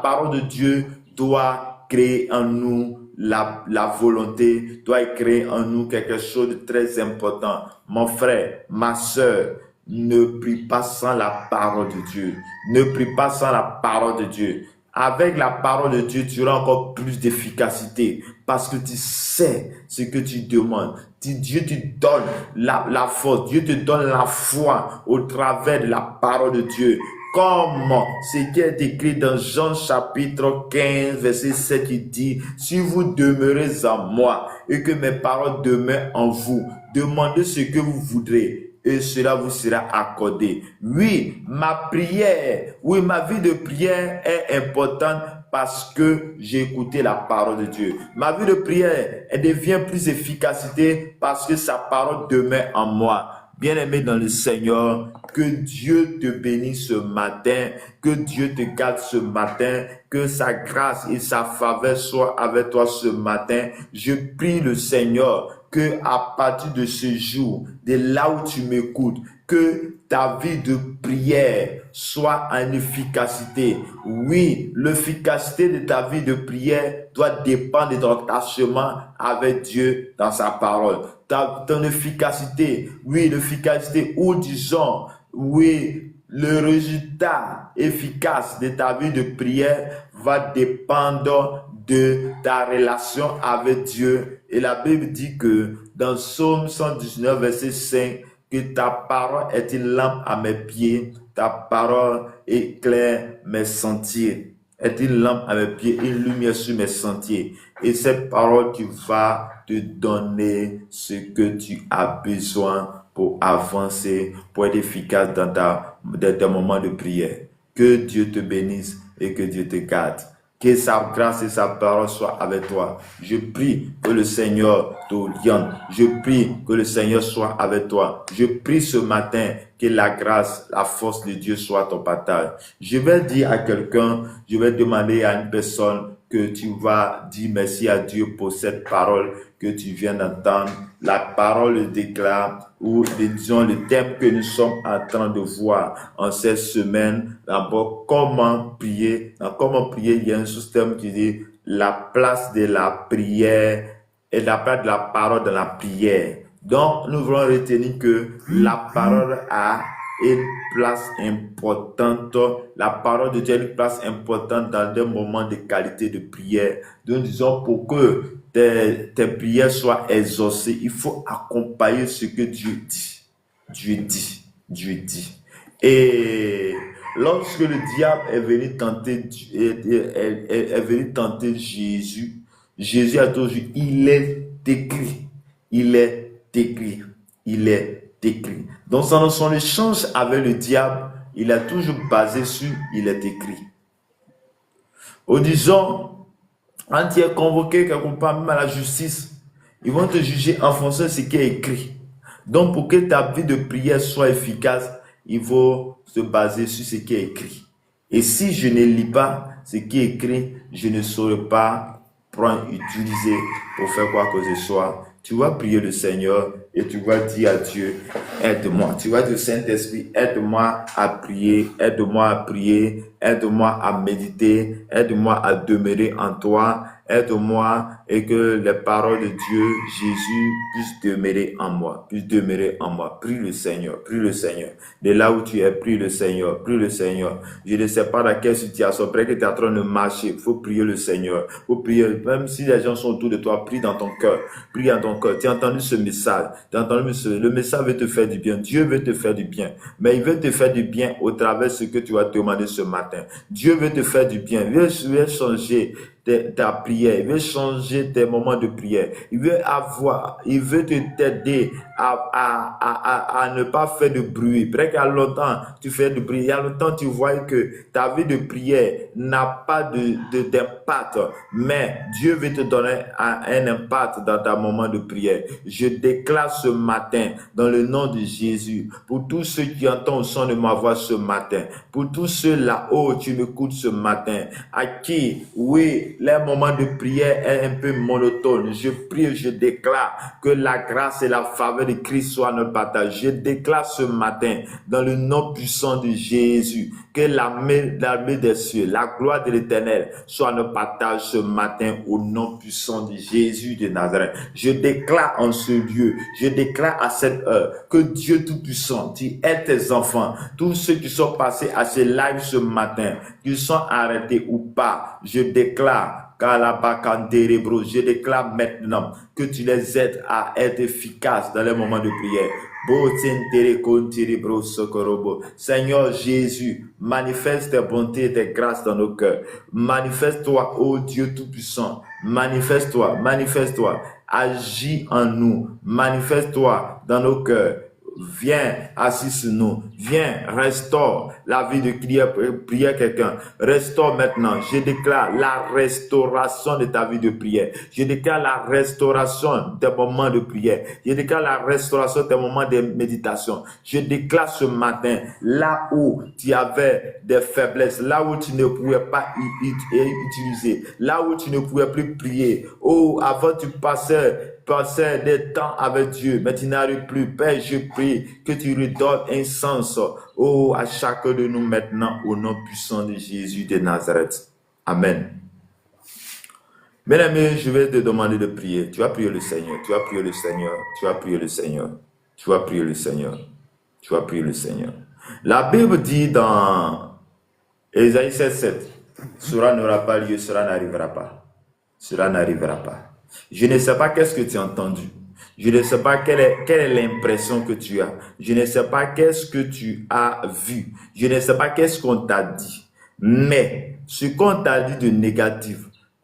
parole de Dieu doit créer en nous la volonté, doit créer en nous quelque chose de très important. Mon frère, ma soeur, ne prie pas sans la parole de Dieu. Ne prie pas sans la parole de Dieu. Avec la parole de Dieu, tu auras encore plus d'efficacité parce que tu sais ce que tu demandes. Dieu te donne la force, Dieu te donne la foi au travers de la parole de Dieu. comme ce qui est écrit dans Jean chapitre 15, verset 7, il dit, si vous demeurez en moi et que mes paroles demeurent en vous, demandez ce que vous voudrez et cela vous sera accordé. Oui, ma vie de prière est importante parce que j'ai écouté la parole de Dieu. Ma vie de prière, elle devient plus efficacité parce que sa parole demeure en moi. Bien-aimé dans le Seigneur, que Dieu te bénisse ce matin, que Dieu te garde ce matin, que sa grâce et sa faveur soient avec toi ce matin. Je prie le Seigneur que à partir de ce jour, de là où tu m'écoutes, que ta vie de prière soit en efficacité. Oui, l'efficacité de ta vie de prière doit dépendre de ton attachement avec Dieu dans sa parole. Ton efficacité, oui, l'efficacité, ou disons, oui, le résultat efficace de ta vie de prière va dépendre de ta relation avec Dieu. Et la Bible dit que dans Psaume 119, verset 5, que ta parole est une lampe à mes pieds, ta parole éclaire mes sentiers. Est une lampe à mes pieds, une lumière sur mes sentiers. Et cette parole, tu vas te donner ce que tu as besoin pour avancer, pour être efficace dans tes moments de prière. Que Dieu te bénisse et que Dieu te garde. Que sa grâce et sa parole soient avec toi. Je prie que le Seigneur t'oriente. Je prie que le Seigneur soit avec toi. Je prie ce matin que la grâce, la force de Dieu soit ton partage. Je vais dire à quelqu'un, je vais demander à une personne que tu vas dire merci à Dieu pour cette parole que tu viens d'entendre. La parole déclare, ou disons le thème que nous sommes en train de voir en cette semaine. D'abord, comment prier. Dans comment prier, il y a un sous-thème qui dit la place de la prière et la place de la parole dans la prière. Donc, nous voulons retenir que la parole a une place importante. La parole de Dieu a une place importante dans des moments de qualité de prière. Donc, disons, pour que tes prières soient exaucées, il faut accompagner ce que Dieu dit. Dieu dit. Et lorsque le diable est venu tenter Jésus, Jésus a toujours dit, il est écrit. Donc, dans son échange avec le diable, il a toujours basé sur il est écrit. Ou disons, quand tu es convoqué quelque part, même à la justice, ils vont te juger en fonction de ce qui est écrit. Donc, pour que ta vie de prière soit efficace, il faut se baser sur ce qui est écrit. Et si je ne lis pas ce qui est écrit, je ne saurais pas utiliser pour faire quoi que ce soit. Tu vas prier le Seigneur et tu vas dire à Dieu, aide-moi. Tu vas dire, Saint-Esprit, aide-moi à prier, aide-moi à méditer, aide-moi à demeurer en toi, aide-moi et que les paroles de Dieu, Jésus, puissent demeurer en moi, Prie le Seigneur. De là où tu es, prie le Seigneur. Je ne sais pas dans quelle situation, après que tu es en train de marcher, il faut prier le Seigneur. Il faut prier, même si les gens sont autour de toi, prie dans ton cœur. Tu as entendu ce message. Le message veut te faire du bien. Dieu veut te faire du bien. Mais il veut te faire du bien au travers de ce que tu vas demander ce matin. Dieu veut te faire du bien. Il veut changer ta prière. Il veut changer tes moments de prière. Il veut t'aider à ne pas faire de bruit. Peut-être qu'il y a longtemps, tu fais du bruit. Il y a longtemps, tu vois que ta vie de prière n'a pas d'impact. Mais Dieu veut te donner un impact dans ta moment de prière. Je déclare ce matin, dans le nom de Jésus, pour tous ceux qui entendent le son de ma voix ce matin, pour tous ceux là-haut qui m'écoutent ce matin, à qui, oui, les moments de prière est un peu monotone. Je prie, je déclare que la grâce et la faveur de Christ soient notre partage. Je déclare ce matin, dans le nom puissant de Jésus, que l'armée des cieux, la gloire de l'Éternel soit notre partage ce matin au nom puissant de Jésus de Nazareth. Je déclare en ce lieu, je déclare à cette heure que Dieu Tout-Puissant, tu aides tes enfants, tous ceux qui sont passés à ce live ce matin, qu'ils sont arrêtés ou pas, je déclare Kalabakanderebro. Je déclare maintenant que tu les aides à être efficaces dans les moments de prière. Seigneur Jésus, manifeste tes bontés et tes grâces dans nos cœurs. Manifeste-toi, ô Dieu Tout-Puissant. Manifeste-toi, manifeste-toi. Agis en nous. Manifeste-toi dans nos cœurs. Viens, assis sur nous. Viens, restaure la vie de prière quelqu'un. Restaure maintenant. Je déclare la restauration de ta vie de prière. Je déclare la restauration des moments de prière. Je déclare la restauration des moments de méditation. Je déclare ce matin, là où tu avais des faiblesses, là où tu ne pouvais pas utiliser, là où tu ne pouvais plus prier. Oh, avant tu passais des temps avec Dieu, mais tu n'arrives plus. Père, je prie que tu lui donnes un sens, oh, à chacun de nous maintenant, au nom puissant de Jésus de Nazareth. Amen. Bien-aimé, je vais te demander de prier. Tu vas prier le Seigneur, tu vas prier le Seigneur, tu vas prier le Seigneur, tu vas prier le Seigneur, tu vas prier le Seigneur. La Bible dit dans Ésaïe 7:7, cela n'aura pas lieu, cela n'arrivera pas. Cela n'arrivera pas. Je ne sais pas qu'est-ce que tu as entendu. Je ne sais pas quelle est l'impression que tu as. Je ne sais pas qu'est-ce que tu as vu. Je ne sais pas qu'est-ce qu'on t'a dit. Mais ce qu'on t'a dit de négatif,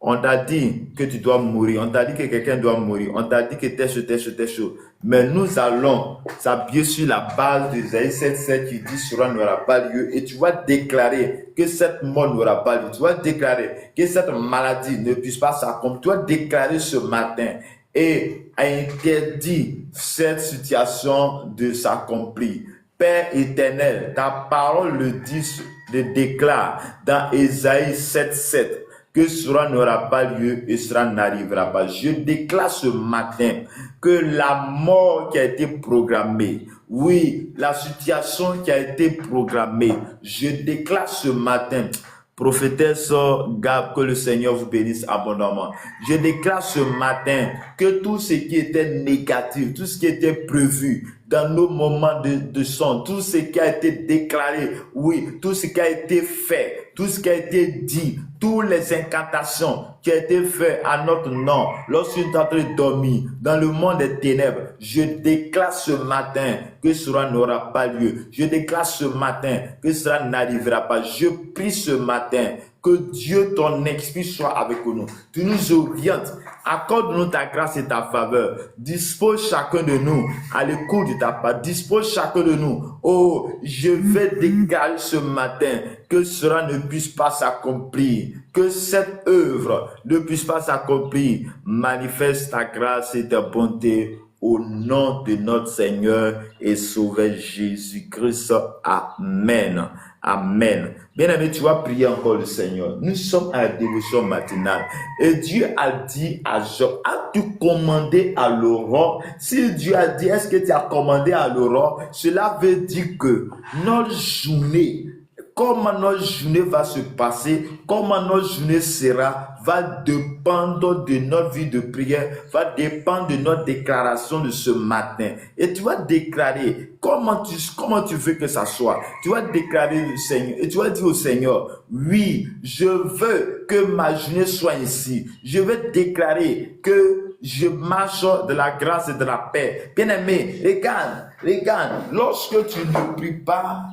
on t'a dit que tu dois mourir. On t'a dit que quelqu'un doit mourir. On t'a dit que t'es chaud. Mais nous allons s'appuyer sur la base d'Ésaïe 7:7 qui dit cela n'aura pas lieu. Et tu vas déclarer que cette mort n'aura pas lieu. Tu vas déclarer que cette maladie ne puisse pas s'accomplir. Tu vas déclarer ce matin et interdire cette situation de s'accomplir. Père éternel, ta parole le déclare dans Ésaïe 7:7. Que cela n'aura pas lieu et cela n'arrivera pas. Je déclare ce matin que la mort qui a été programmée, oui, la situation qui a été programmée, je déclare ce matin, prophétesse Gab, que le Seigneur vous bénisse abondamment. Je déclare ce matin que tout ce qui était négatif, tout ce qui était prévu dans nos moments de son, tout ce qui a été déclaré, oui, tout ce qui a été fait, tout ce qui a été dit, toutes les incantations qui ont été faites à notre nom, lorsque nous sommes en train de dormir dans le monde des ténèbres, je déclare ce matin que cela n'aura pas lieu. Je déclare ce matin que cela n'arrivera pas. Je prie ce matin que Dieu, ton esprit, soit avec nous. Tu nous orientes. Accorde-nous ta grâce et ta faveur. Dispose chacun de nous à l'écoute de ta part. Dispose chacun de nous. Oh, je vais dégager ce matin que cela ne puisse pas s'accomplir. Que cette œuvre ne puisse pas s'accomplir. Manifeste ta grâce et ta bonté au nom de notre Seigneur et Sauveur Jésus-Christ. Amen. Amen. Bien-aimé, tu vas prier encore le Seigneur. Nous sommes à la dévotion matinale. Et Dieu a dit à Job, as-tu commandé à l'aurore? Si Dieu a dit, est-ce que tu as commandé à l'aurore? Cela veut dire que notre journée, comment notre journée va se passer, comment notre journée sera, va dépendre de notre vie de prière, va dépendre de notre déclaration de ce matin. Et tu vas déclarer comment tu veux que ça soit. Tu vas déclarer le Seigneur et tu vas dire au Seigneur, oui, je veux que ma journée soit ici. Je vais déclarer que je marche de la grâce et de la paix. Bien-aimé, regarde, lorsque tu ne pries pas,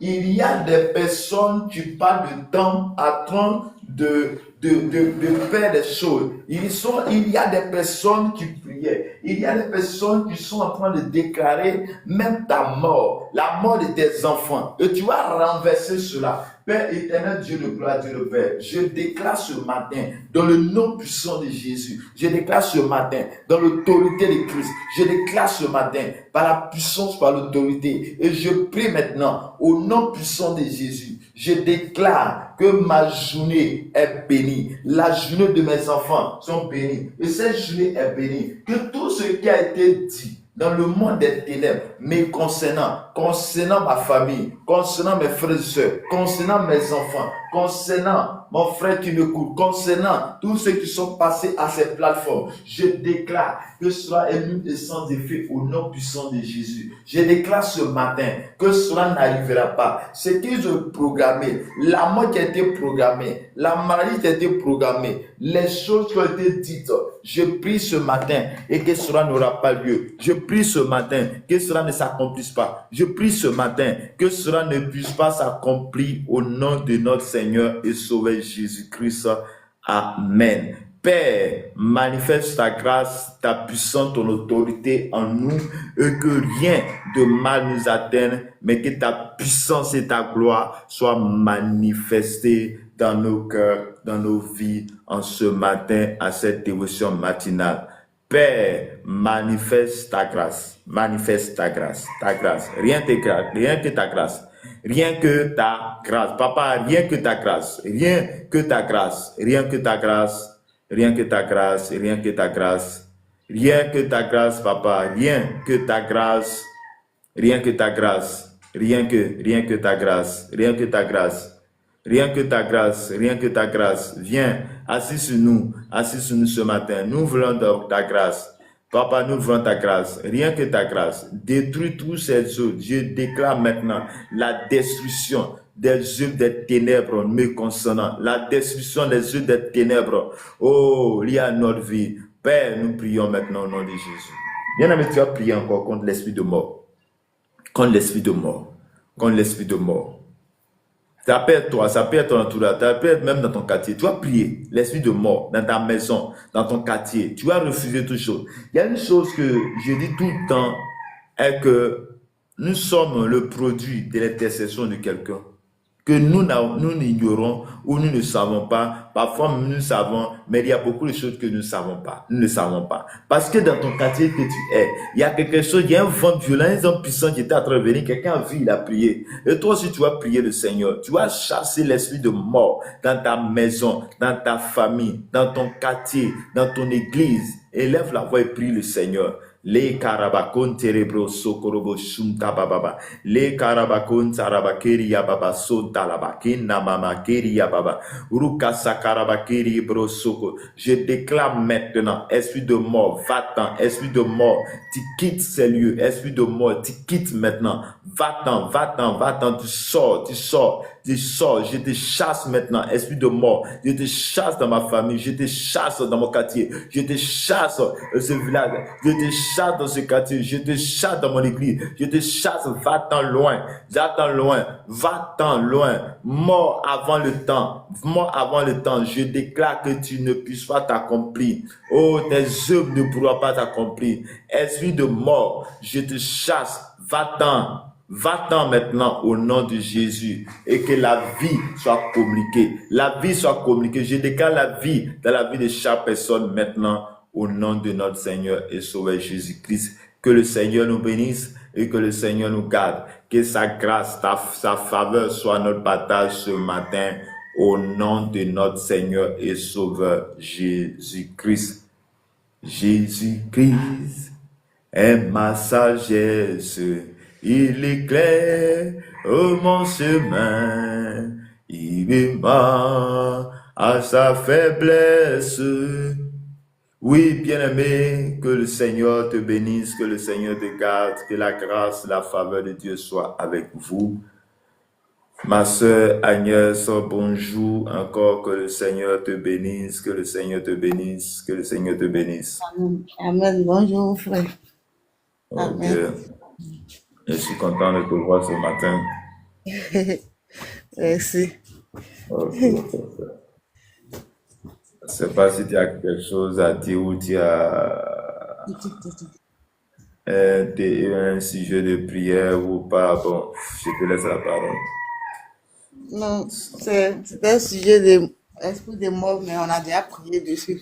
il y a des personnes qui passent le temps à train de faire des choses. Il y a des personnes qui priaient. Il y a des personnes qui sont en train de déclarer même ta mort, la mort de tes enfants. Et tu vas renverser cela. Père éternel, Dieu de gloire, Dieu de Père, je déclare ce matin, dans le nom puissant de Jésus, je déclare ce matin, dans l'autorité de Christ, je déclare ce matin, par la puissance, par l'autorité, et je prie maintenant, au nom puissant de Jésus, je déclare que ma journée est bénie, la journée de mes enfants sont bénis, et cette journée est bénie, que tout ce qui a été dit dans le monde des ténèbres, mais concernant ma famille, concernant mes frères et sœurs, concernant mes enfants, concernant mon frère qui m'écoute, concernant tous ceux qui sont passés à ces plateformes, je déclare que cela est nul et sans effet au nom puissant de Jésus. Je déclare ce matin que cela n'arrivera pas. Ce qu'ils ont programmé, la mort qui a été programmée, la maladie qui a été programmée, les choses qui ont été dites, je prie ce matin et que cela n'aura pas lieu. Je prie ce matin que cela ne s'accomplisse pas. Je prie ce matin que cela ne puisse pas s'accomplir au nom de notre Seigneur et Sauveur Jésus-Christ. Amen. Père, manifeste ta grâce, ta puissance, ton autorité en nous et que rien de mal nous atteigne, mais que ta puissance et ta gloire soient manifestées dans nos cœurs, dans nos vies, en ce matin, à cette dévotion matinale. Père, manifeste ta grâce, ta grâce, rien que ta grâce. Rien que ta grâce. Papa, rien que ta grâce. Rien que ta grâce. Rien que ta grâce. Rien que ta grâce. Rien que ta grâce. Rien que ta grâce, papa. Rien que ta grâce. Rien que ta grâce. Rien que ta grâce. Rien que ta grâce. Rien que ta grâce. Rien que ta grâce. Viens, assis sur nous ce matin. Nous voulons donc ta grâce. Papa, nous voulons ta grâce, rien que ta grâce. Détruis tous ces œuvres. Je déclare maintenant la destruction des œuvres des ténèbres me concernant. La destruction des œuvres des ténèbres. Oh, lié à notre vie. Père, nous prions maintenant au nom de Jésus. Bien-aimé, tu vas prier encore contre l'esprit de mort. Contre l'esprit de mort. Contre l'esprit de mort. Ça peut être toi, ça peut être ton entourage, ça peut être même dans ton quartier. Tu vas prier l'esprit de mort dans ta maison, dans ton quartier. Tu vas refuser toutes choses. Il y a une chose que je dis tout le temps, est que nous sommes le produit de l'intercession de quelqu'un. Que nous ignorons ou nous ne savons pas. Parfois, nous savons, mais il y a beaucoup de choses que nous ne savons pas. Nous ne savons pas. Parce que dans ton quartier que tu es, il y a quelque chose, il y a un vent violent, un vent puissant qui était en train de venir. Quelqu'un a vu, il a prié. Et toi aussi, tu vas prier le Seigneur. Tu vas chasser l'esprit de mort dans ta maison, dans ta famille, dans ton quartier, dans ton église. Élève la voix et prie le Seigneur. Le karabakon terebro sokorobo shumta bababa. Le karabakon tarabakeri yababa sonta labakin namama keri yababa. Ruka sakarabakeri bro soko. Je déclare maintenant, esprit de mort, va-t'en, esprit de mort, tu quittes ces lieux, esprit de mort, tu quittes maintenant. Va-t'en, va-t'en, va-t'en, tu sors. Je te chasse maintenant, esprit de mort. Je te chasse dans ma famille, je te chasse dans mon quartier, je te chasse dans ce village, je te chasse dans ce quartier, je te chasse dans mon église, je te chasse, va-t'en loin, va-t'en loin, mort avant le temps, je déclare que tu ne puisses pas t'accomplir. Oh, tes œuvres ne pourront pas t'accomplir. Esprit de mort, je te chasse, va-t'en. Va-t'en maintenant au nom de Jésus et que la vie soit communiquée. La vie soit communiquée. Je déclare la vie dans la vie de chaque personne maintenant au nom de notre Seigneur et Sauveur Jésus-Christ. Que le Seigneur nous bénisse et que le Seigneur nous garde. Que sa grâce, sa faveur soit notre partage ce matin au nom de notre Seigneur et Sauveur Jésus-Christ. Jésus-Christ est ma sagesse. Il éclaire mon chemin, il m'aime à sa faiblesse. Oui, bien-aimé, que le Seigneur te bénisse, que le Seigneur te garde, que la grâce, la faveur de Dieu soit avec vous. Ma sœur Agnès, bonjour encore, que le Seigneur te bénisse, que le Seigneur te bénisse, que le Seigneur te bénisse. Amen. Amen. Bonjour, frère. Amen. Je suis content de te voir ce matin. Merci. Okay. Je ne sais pas si tu as quelque chose à dire ou tu as un sujet de prière ou pas. Bon, je te laisse la parole. Non, c'est un sujet d'esprit de mort, mais on a déjà prié dessus.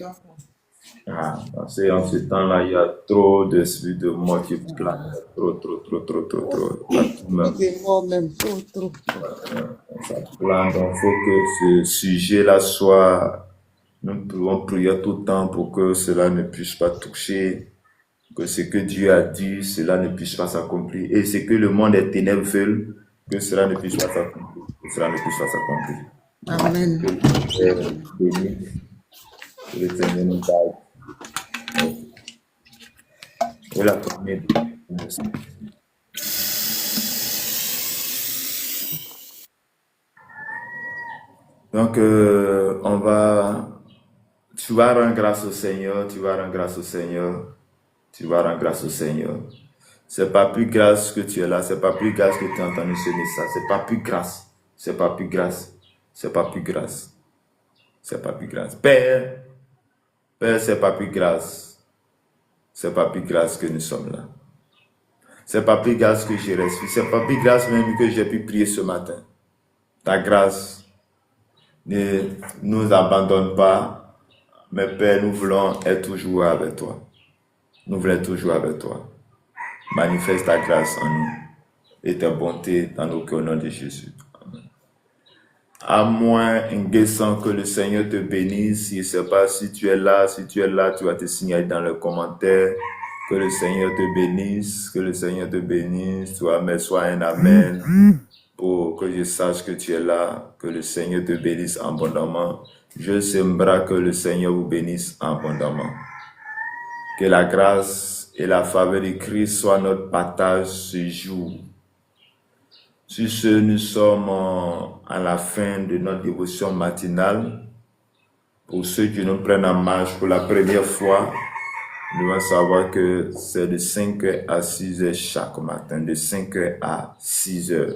En ce temps-là, il y a trop d'esprits de mort qui planent. Trop. De mort même, trop. Ça plane, donc il faut que ce sujet-là soit... Nous pouvons prier tout le temps pour que cela ne puisse pas toucher que ce que Dieu a dit, cela ne puisse pas s'accomplir. Et ce que le monde des ténèbres veut, que cela ne puisse pas s'accomplir. Que cela ne puisse pas s'accomplir. Amen. Que le Seigneur nous garde. Et la première. Donc, tu vas rendre grâce au Seigneur, tu vas rendre grâce au Seigneur, tu vas rendre grâce au Seigneur. C'est pas plus grâce que tu es là, c'est pas plus grâce que tu as entendu ce message, c'est pas plus grâce, c'est pas plus grâce, c'est pas plus grâce, c'est pas plus grâce. Père, c'est pas plus grâce, c'est pas plus grâce que nous sommes là. C'est pas plus grâce que je respire, c'est pas plus grâce même que j'ai pu prier ce matin. Ta grâce ne nous abandonne pas, mais Père, nous voulons être toujours avec toi. Nous voulons être toujours avec toi. Manifeste ta grâce en nous et ta bonté dans nos cœurs au nom de Jésus. Amen. À moins, Nguessan, que le Seigneur te bénisse. Je ne sais pas si tu es là, tu vas te signaler dans les commentaires. Que le Seigneur te bénisse, que le Seigneur te bénisse. Toi, mais sois un amen pour que je sache que tu es là. Que le Seigneur te bénisse abondamment. Je sembra que le Seigneur vous bénisse abondamment. Que la grâce et la faveur de Christ soient notre partage ce jour. Sur ce, nous sommes à la fin de notre dévotion matinale. Pour ceux qui nous prennent en marche pour la première fois, nous devons savoir que c'est de 5h à 6h chaque matin, de 5h à 6h.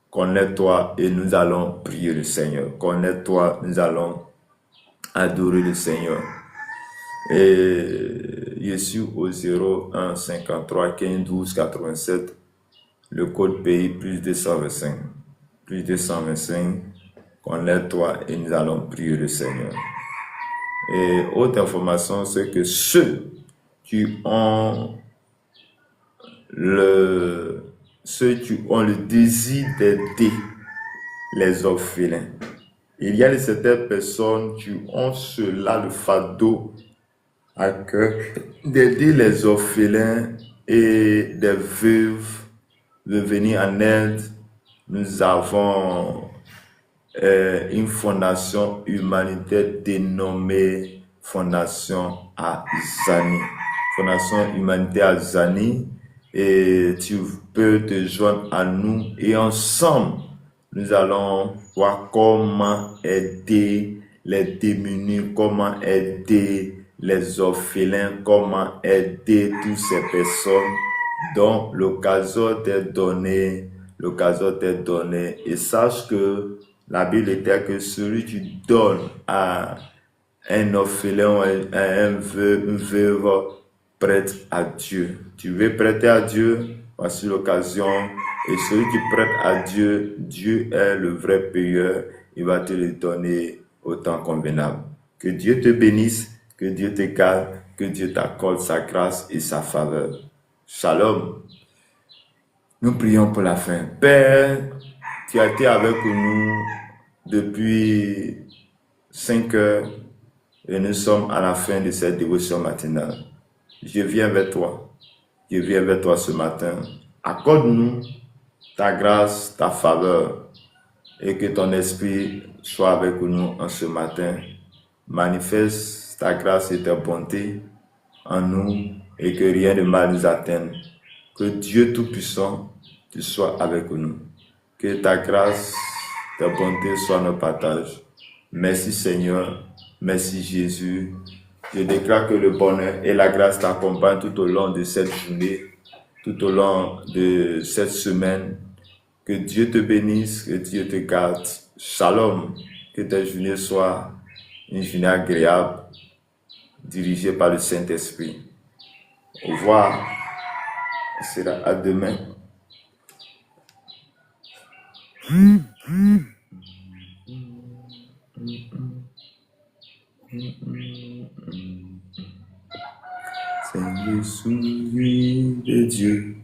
Connais-toi et nous allons prier le Seigneur. Connais-toi, nous allons adorer le Seigneur. Et je suis au 01 53 15 12 87, le code pays plus 225. Plus 225, connais-toi et nous allons prier le Seigneur. Et autre information, c'est que ceux qui ont le désir d'aider les orphelins, il y a certaines personnes qui ont cela, le fardeau à cœur d'aider les orphelins et des veuves, de venir en aide. Nous avons une fondation humanitaire dénommée Fondation Azani. Fondation humanitaire Azani, et tu peux te joindre à nous et ensemble, nous allons voir comment aider les démunis, comment aider les orphelins, comment aider toutes ces personnes dont l'occasion t'est donnée, et sache que la Bible est telle que celui qui donne à un orphelin, une veuve, prête à Dieu. Tu veux prêter à Dieu, voici l'occasion. Et celui qui prête à Dieu, Dieu est le vrai payeur. Il va te le donner au temps convenable. Que Dieu te bénisse, que Dieu te garde, que Dieu t'accorde sa grâce et sa faveur. Shalom. Nous prions pour la fin. Père, tu as été avec nous depuis 5 heures et nous sommes à la fin de cette dévotion matinale. Je viens vers toi. Je viens vers toi ce matin. Accorde-nous ta grâce, ta faveur et que ton esprit soit avec nous en ce matin. Manifeste ta grâce et ta bonté en nous et que rien de mal nous atteigne. Que Dieu Tout-Puissant, tu sois avec nous. Que ta grâce, ta bonté soient nos partages. Merci Seigneur, merci Jésus. Je déclare que le bonheur et la grâce t'accompagnent tout au long de cette journée, tout au long de cette semaine. Que Dieu te bénisse, que Dieu te garde. Shalom, que ta journée soit une journée agréable, dirigée par le Saint-Esprit. Au revoir, on sera à demain. Seigneur, souris de Dieu.